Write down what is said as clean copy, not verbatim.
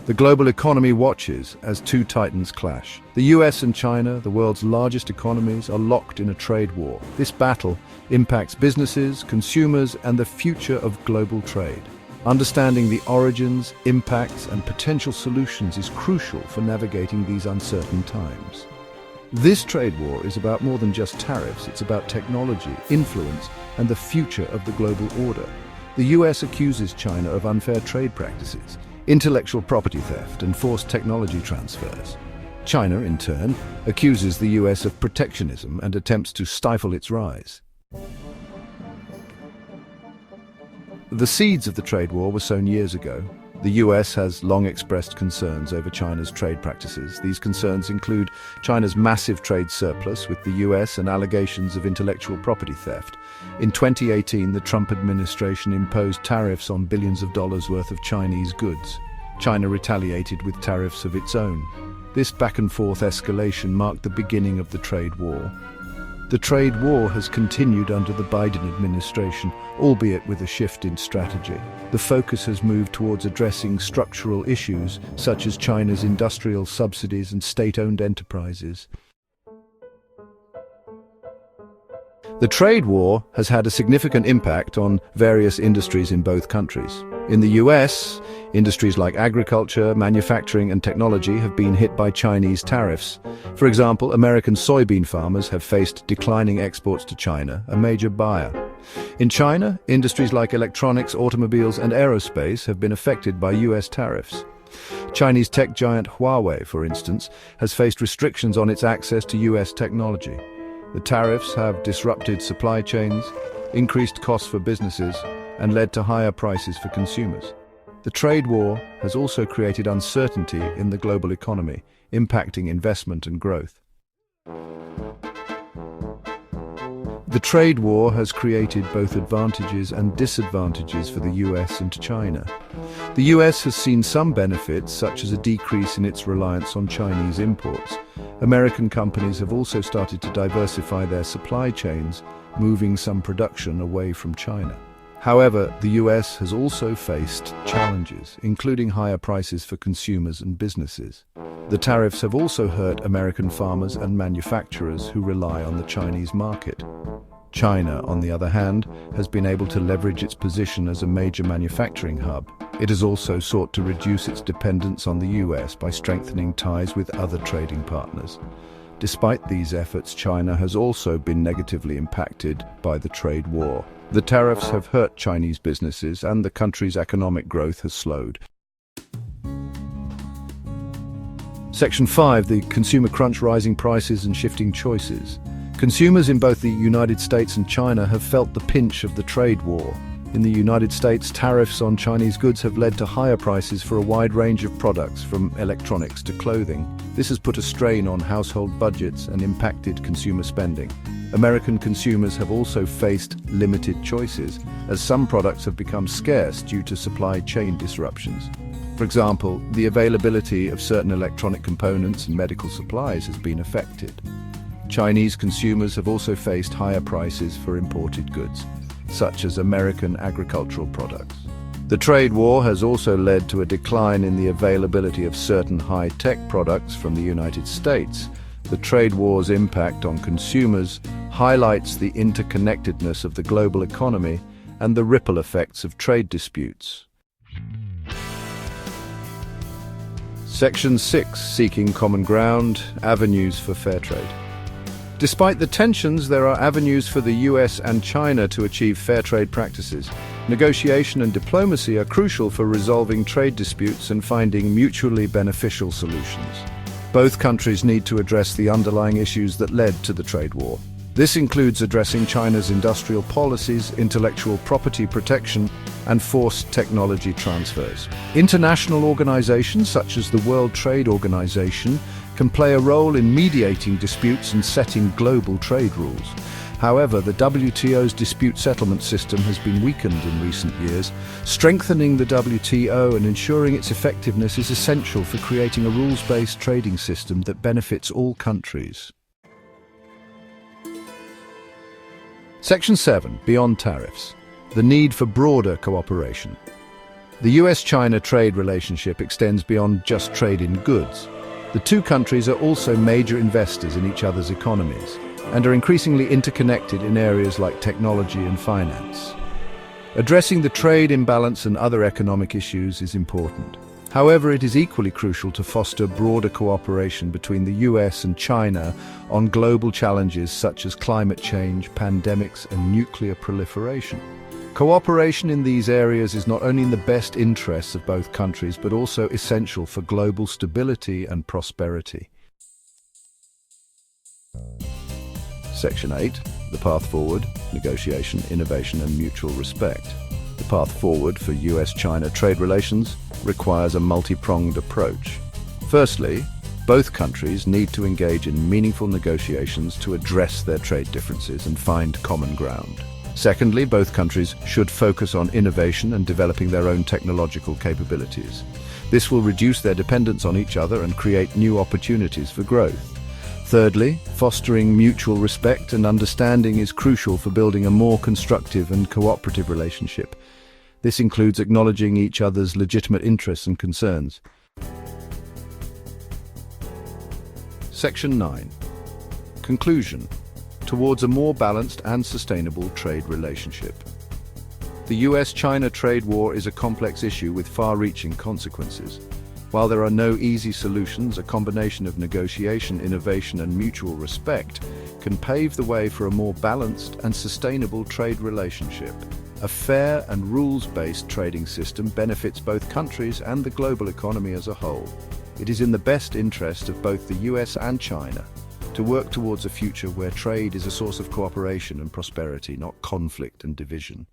The global economy watches as two titans clash. The US and China, the world's largest economies, are locked in a trade war. This battle impacts businesses, consumers, and the future of global trade. Understanding the origins, impacts, and potential solutions is crucial for navigating these uncertain times. This trade war is about more than just tariffs. It's about technology, influence, and the future of the global order. The US accuses China of unfair trade practices, intellectual property theft, and forced technology transfers. China, in turn, accuses the US of protectionism and attempts to stifle its rise. The seeds of the trade war were sown years ago. The US has long expressed concerns over China's trade practices. These concerns include China's massive trade surplus with the US and allegations of intellectual property theft. In 2018, the Trump administration imposed tariffs on billions of dollars worth of Chinese goods. China retaliated with tariffs of its own. This back-and-forth escalation marked the beginning of the trade war. The trade war has continued under the Biden administration, albeit with a shift in strategy. The focus has moved towards addressing structural issues such as China's industrial subsidies and state-owned enterprises. The trade war has had a significant impact on various industries in both countries. In the US, industries like agriculture, manufacturing, and technology have been hit by Chinese tariffs. For example, American soybean farmers have faced declining exports to China, a major buyer. In China, industries like electronics, automobiles, and aerospace have been affected by US tariffs. Chinese tech giant Huawei, for instance, has faced restrictions on its access to US technology. The tariffs have disrupted supply chains, increased costs for businesses, and led to higher prices for consumers. The trade war has also created uncertainty in the global economy, impacting investment and growth. The trade war has created both advantages and disadvantages for the US and China. The US has seen some benefits, such as a decrease in its reliance on Chinese imports. American companies have also started to diversify their supply chains, moving some production away from China. However, the US has also faced challenges, including higher prices for consumers and businesses. The tariffs have also hurt American farmers and manufacturers who rely on the Chinese market. China, on the other hand, has been able to leverage its position as a major manufacturing hub. It has also sought to reduce its dependence on the US by strengthening ties with other trading partners. Despite these efforts, China has also been negatively impacted by the trade war. The tariffs have hurt Chinese businesses, and the country's economic growth has slowed. Section 5, the consumer crunch: rising prices and shifting choices. Consumers in both the United States and China have felt the pinch of the trade war. In the United States, tariffs on Chinese goods have led to higher prices for a wide range of products, from electronics to clothing. This has put a strain on household budgets and impacted consumer spending. American consumers have also faced limited choices, as some products have become scarce due to supply chain disruptions. For example, the availability of certain electronic components and medical supplies has been affected. Chinese consumers have also faced higher prices for imported goods, such as American agricultural products. The trade war has also led to a decline in the availability of certain high-tech products from the United States. The trade war's impact on consumers highlights the interconnectedness of the global economy and the ripple effects of trade disputes. Section 6, seeking common ground: avenues for fair trade. Despite the tensions, there are avenues for the US and China to achieve fair trade practices. Negotiation and diplomacy are crucial for resolving trade disputes and finding mutually beneficial solutions. Both countries need to address the underlying issues that led to the trade war. This includes addressing China's industrial policies, intellectual property protection, and forced technology transfers. International organizations such as the World Trade Organization can play a role in mediating disputes and setting global trade rules. However, the WTO's dispute settlement system has been weakened in recent years. Strengthening the WTO and ensuring its effectiveness is essential for creating a rules-based trading system that benefits all countries. Section 7, beyond tariffs: the need for broader cooperation. The US-China trade relationship extends beyond just trade in goods. The two countries are also major investors in each other's economies and are increasingly interconnected in areas like technology and finance. Addressing the trade imbalance and other economic issues is important. However, it is equally crucial to foster broader cooperation between the US and China on global challenges such as climate change, pandemics, and nuclear proliferation. Cooperation in these areas is not only in the best interests of both countries, but also essential for global stability and prosperity. Section 8. The path forward: negotiation, innovation, and mutual respect. The path forward for US-China trade relations requires a multi-pronged approach. Firstly, both countries need to engage in meaningful negotiations to address their trade differences and find common ground. Secondly, both countries should focus on innovation and developing their own technological capabilities. This will reduce their dependence on each other and create new opportunities for growth. Thirdly, fostering mutual respect and understanding is crucial for building a more constructive and cooperative relationship. This includes acknowledging each other's legitimate interests and concerns. Section 9. Conclusion: towards a more balanced and sustainable trade relationship. The US-China trade war is a complex issue with far-reaching consequences. While there are no easy solutions, a combination of negotiation, innovation, and mutual respect can pave the way for a more balanced and sustainable trade relationship. A fair and rules-based trading system benefits both countries and the global economy as a whole. It is in the best interest of both the US and China to work towards a future where trade is a source of cooperation and prosperity, not conflict and division.